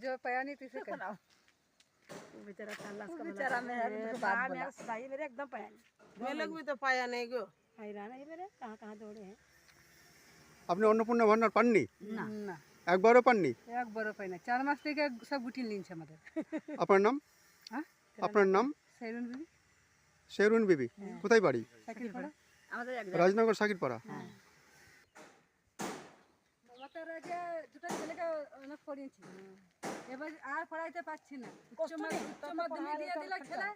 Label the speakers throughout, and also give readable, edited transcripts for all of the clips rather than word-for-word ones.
Speaker 1: जो पाया नहीं तीसरे का
Speaker 2: बेचारा अल्लाह का
Speaker 1: बेचारा मेहर बात बोला
Speaker 2: भाई मेरे एकदम पाया नहीं
Speaker 3: मैं लोग भी तो पाया नहीं गो
Speaker 2: हैरान है मेरे कहाँ कहाँ दौड़े हैं
Speaker 4: আপনি অন্নপূর্ণা ভান্ডার পাননি?
Speaker 1: না না
Speaker 4: একবারও পাননি?
Speaker 1: একবারও পাই না 4 মাস থেকে সব গুটিয়ে নিয়েছে আমাদের
Speaker 4: আপনার নাম?
Speaker 1: হ্যাঁ
Speaker 4: আপনার নাম?
Speaker 1: সাইরুন বিবি
Speaker 4: শেরুন বিবি। কোথায় বাড়ি?
Speaker 1: সাকিরপাড়া
Speaker 2: আমাদের এক
Speaker 4: রাজনগর সাকিরপাড়া।
Speaker 1: মমতা রাজা দুটো ছেলেকে অনেক পড়িয়েছি এবার আর পড়াইতে পারছি না উচ্চ মাধ্যমিক দিয়ে দিল ছেলে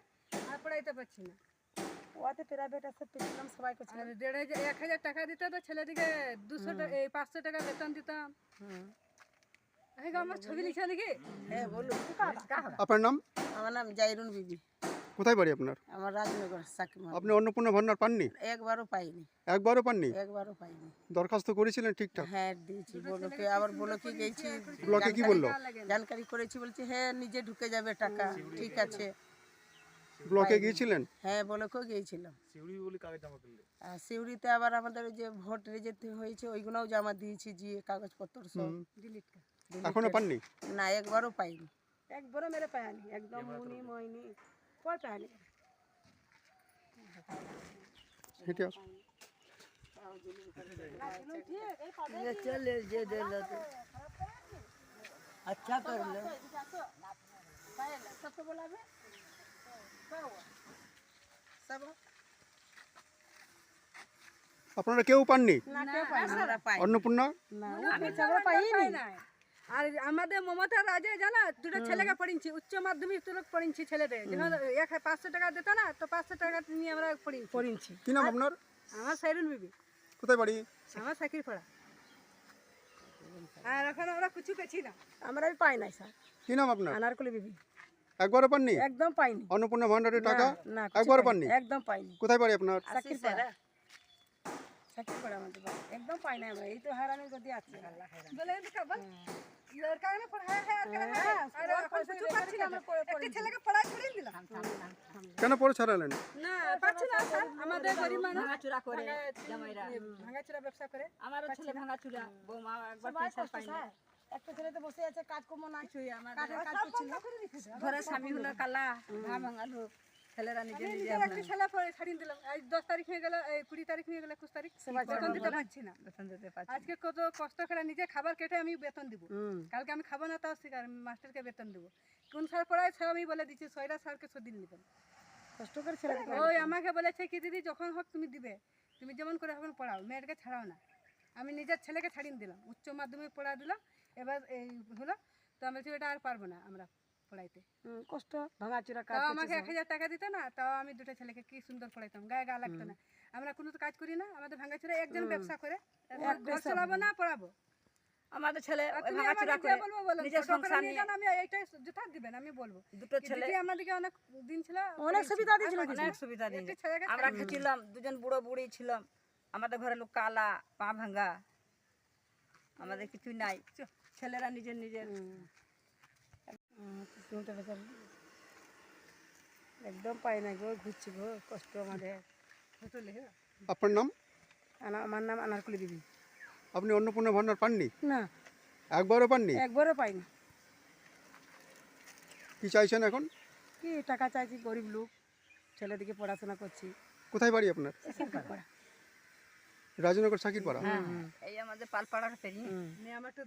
Speaker 1: আর পড়াইতে পারছি না
Speaker 2: ওতে প্রাইভেট আছে পেছিলাম সবাই করছে
Speaker 1: আর 1,500 টাকা দিতে তো ছেলেটিকে 200 টাকা 500 টাকা বেতন দিতাম এই আমার ছবি লিখা দেখি
Speaker 3: হ্যাঁ বলো
Speaker 4: আপনার নাম?
Speaker 3: আমার নাম জাইরুন বিবি
Speaker 4: কোথায় বাড়ি আপনার?
Speaker 3: আমার রাজনগর সাকিমা
Speaker 4: আপনি অন্নপূর্ণা ভান্ডার পাননি?
Speaker 3: একবারও পাইনি
Speaker 4: একবারও পাননি?
Speaker 3: একবারও পাইনি
Speaker 4: দরখাস্ত করেছিলেন ঠিকঠাক?
Speaker 3: হ্যাঁ দিয়েছি বলোকে আবার বলোকে গেছি
Speaker 4: ব্লকে কি বললো?
Speaker 3: জানকারি করেছি বলছে হ্যাঁ নিজে ঢুকে যাবে টাকা ঠিক আছে
Speaker 4: ব্লকে গিয়েছিলেন?
Speaker 3: হ্যাঁ বলোকেও গিয়েছিলাম আর সিউড়িতে আবার আমাদের ওই যে ভোট রেজেক্ট হয়েছে ওইগুলোও জমা দিয়েছি যে কাগজপত্র সব
Speaker 4: এখনো পাননি?
Speaker 3: না একবারও পাইনি
Speaker 2: একবারও মেরে পায়া नहीं एकदम मुनी मोइनी कोई पाया नहीं
Speaker 4: হেঁটে আস।
Speaker 3: चले जे दे लो तो अच्छा कर लो
Speaker 2: सबको बोलावे
Speaker 3: सब
Speaker 4: আপনারা কেউ পাননি
Speaker 3: हमारा पाई
Speaker 4: অন্নপূর্ণা?
Speaker 2: बेचारा पाई नहीं
Speaker 1: আর আমাদের মমতা রাজা জানা দুটো ছেলেকে পড়িয়েছি উচ্চ মাধ্যমিক তুলক পড়িয়েছি ছেলেদের যখন 500 টাকা দিত না তো 500 টাকা নিয়ে আমরা পড়িয়েছি
Speaker 4: কি নাম আপনার?
Speaker 1: আমার সাইরুন বিবি
Speaker 4: কোথায় বাড়ি?
Speaker 1: আমার সাকিরপাড়া আর এখন আমরা কিছু পেছি না
Speaker 2: আমরা भी पाई नहीं सर
Speaker 4: কি নাম আপনার?
Speaker 2: अनारकुली बीबी
Speaker 4: একবারও পাননি?
Speaker 2: एकदम पाई नहीं
Speaker 4: অন্নপূর্ণা ভান্ডারের টাকা
Speaker 2: ना
Speaker 4: একবারও পাননি?
Speaker 2: एकदम पाई नहीं
Speaker 4: কোথায় বাড়ি আপনার?
Speaker 2: साकिरपाड़ा साकिरपाड़ा আমাদের বাড়ি एकदम पाई नहीं আমরা এই তো হারানির গদি আছে
Speaker 1: বলে দেখা বল লড়কা ने पढ़ाया है और এখন কিছু পাচ্ছি না একটা ছেলেকে পড়াই ছড়িয়ে দিলাম
Speaker 4: কেন পরে ছাড়ালেন?
Speaker 1: না পাচ্ছি না স্যার আমাদের গরিব মানুষ ভাঙাচুরা করে জামাইরা ভাঙাচুরা ব্যবসা করে
Speaker 2: আমার ছেলে ভাঙাচুরা বৌমা একবার পয়সা পাই না একটা ছেলে তো বসে আছে কাজ কম না কিছুই আমাদের কাজ করছিল
Speaker 1: ঘরে স্বামী হলো কালা ঘা ভাঙা লোক ছেলেরা নিজে নিজে একটা ছেলে পড়ে ছাড়িয়ে দিলাম আজ 10 তারিখ হয়ে গেল 20 তারিখ হয়ে গেল 21 তারিখ বেতন দিতে পারছি না
Speaker 2: বেতন দিতে পারছি
Speaker 1: আজকে কত কষ্ট করে নিজে খাবার কেটে আমি বেতন দিব কালকে আমি খাবো না তাও শিকার মাস্টারকে বেতন দেব কোন স্যার পড়ায় সব আমি বলে দিচ্ছি সয়রা স্যারকে সদিন নেবেন
Speaker 2: কষ্ট করে ছেলে
Speaker 1: ওই আমাকে বলেছে কি দিদি যখন হোক তুমি দিবে তুমি যেমন করে এখন পড়াও মেয়েকে ছাড়াও না আমি নিজের ছেলেকে ছাড়িয়ে দিলাম উচ্চ মাধ্যমিক পড়া দিলাম এবার এই হলো তো আমি এটা আর পারবো না আমরা পড়াইতে
Speaker 2: কষ্ট ভাঙাচুরা কাজ
Speaker 1: তাও আমাকে 1000 টাকা দিত না তাও আমি দুটো ছেলেকে কি সুন্দর পড়াইতাম গায়ে গা লাগতো না আমরা কোনো তো কাজ করি না আমাদের ভাঙাচুরা একজন ব্যবসা করে ঘর চালাবো না পড়াবো
Speaker 2: আমাদের ছেলে
Speaker 1: তুমি
Speaker 2: ভাঙাচুরা
Speaker 1: আমাকে
Speaker 2: করে
Speaker 1: যে বলবো বলো
Speaker 2: নিজের সংসার নিয়ে
Speaker 1: আমি এইটাই জুতা দিবেন আমি বলবো
Speaker 2: দুটো ছেলে
Speaker 1: দিদি আমাদেরকে অনেক দিন ছিল
Speaker 2: অনেক সুবিধা দিয়েছিল
Speaker 1: অনেক সুবিধা দিয়েছে
Speaker 2: আমরা খেছিলাম দুজন বুড়ো বুড়ি ছিলাম আমাদের ঘরে লোক কালা পা ভাঙা আমাদের কিছু নাই ছেলেরা নিজের নিজের একদম পাই না গো ঘুরছি গো কষ্ট আমাদের
Speaker 4: আপনার নাম?
Speaker 2: আমার নাম আনারকুলি বিবি
Speaker 4: আপনি অন্নপূর্ণা ভান্ডার পাননি?
Speaker 2: না
Speaker 4: একবারও পাননি?
Speaker 2: একবারও পাইনি
Speaker 4: কি চাইছেন এখন?
Speaker 2: কি টাকা চাইছি গরিব লোক ছেলেদিকে পড়াশোনা করছি
Speaker 4: কোথায় বাড়ি আপনার? রাজনগর সাকিরপাড়া।
Speaker 2: এই আমাদের পালপাড়ার পেরিয়ে
Speaker 1: আমার তো